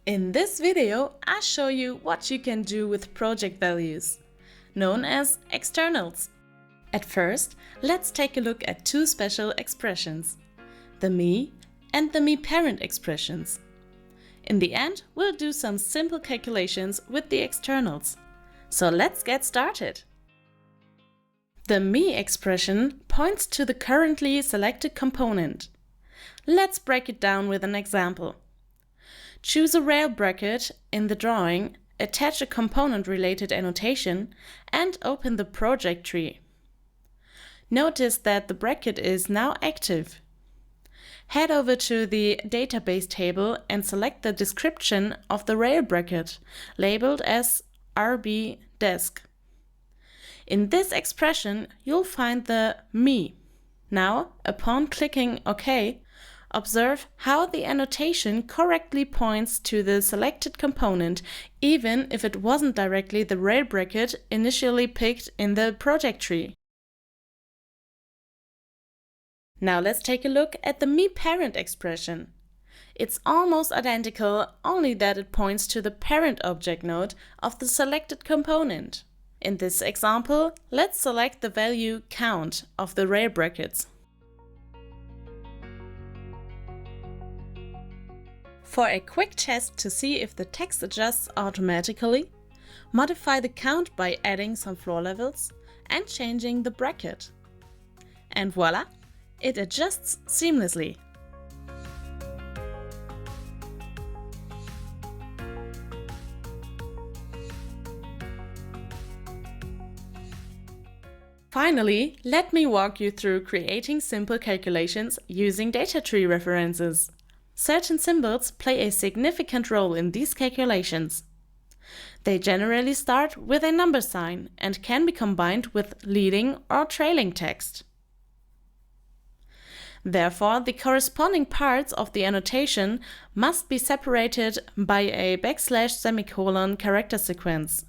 In this video, I show you what you can do with project values, known as externals. At first, let's take a look at two special expressions, the Me and the Me.Parent expressions. In the end, we'll do some simple calculations with the externals. So let's get started. The Me expression points to the currently selected component. Let's break it down with an example. Choose a rail bracket in the drawing, attach a component-related annotation, and open the project tree. Notice that the bracket is now active. Head over to the database table and select the description of the rail bracket, labeled as RB_desk. In this expression, you'll find the Me. Now, upon clicking OK, observe how the annotation correctly points to the selected component, even if it wasn't directly the rail bracket initially picked in the project tree. Now let's take a look at the Me.Parent expression. It's almost identical, only that it points to the parent object node of the selected component. In this example, let's select the value count of the rail brackets. For a quick test to see if the text adjusts automatically, modify the count by adding some floor levels and changing the bracket. And voila! It adjusts seamlessly. Finally, let me walk you through creating simple calculations using data tree references. Certain symbols play a significant role in these calculations. They generally start with a number sign and can be combined with leading or trailing text. Therefore, the corresponding parts of the annotation must be separated by a \semicolon character sequence.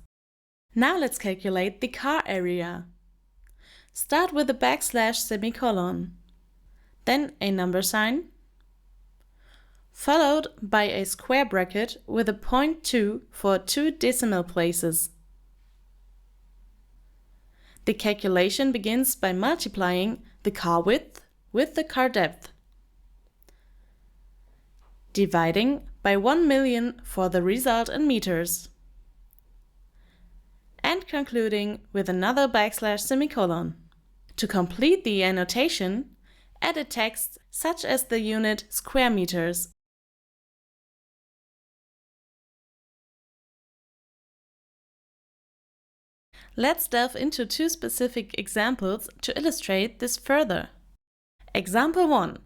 Now let's calculate the car area. Start with a \semicolon, then a number sign, followed by a square bracket with a 0.2 for 2 decimal places. The calculation begins by multiplying the car width with the car depth, dividing by 1,000,000 for the result in meters, and concluding with another \semicolon. To complete the annotation, add a text such as the unit square meters. Let's delve into two specific examples to illustrate this further. Example 1.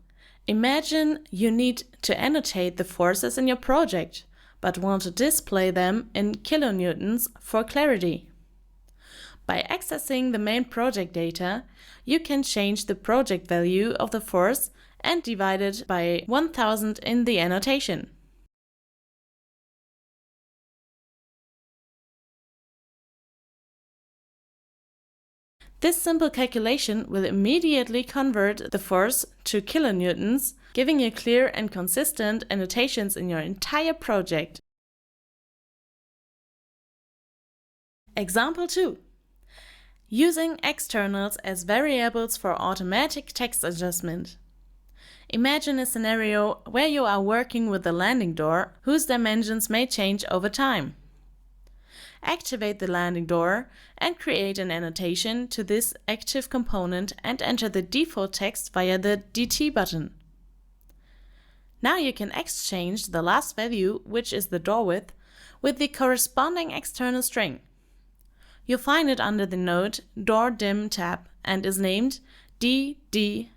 Imagine you need to annotate the forces in your project, but want to display them in kilonewtons for clarity. By accessing the main project data, you can change the project value of the force and divide it by 1000 in the annotation. This simple calculation will immediately convert the force to kilonewtons, giving you clear and consistent annotations in your entire project. Example 2. Using externals as variables for automatic text adjustment. Imagine a scenario where you are working with a landing door whose dimensions may change over time. Activate the landing door and create an annotation to this active component and enter the default text via the DT button. Now you can exchange the last value, which is the door width, with the corresponding external string. You'll find it under the node Door Dim tab and is named DDDW.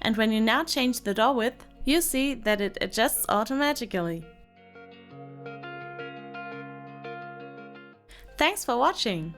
And when you now change the door width, you see that it adjusts automatically. Thanks for watching!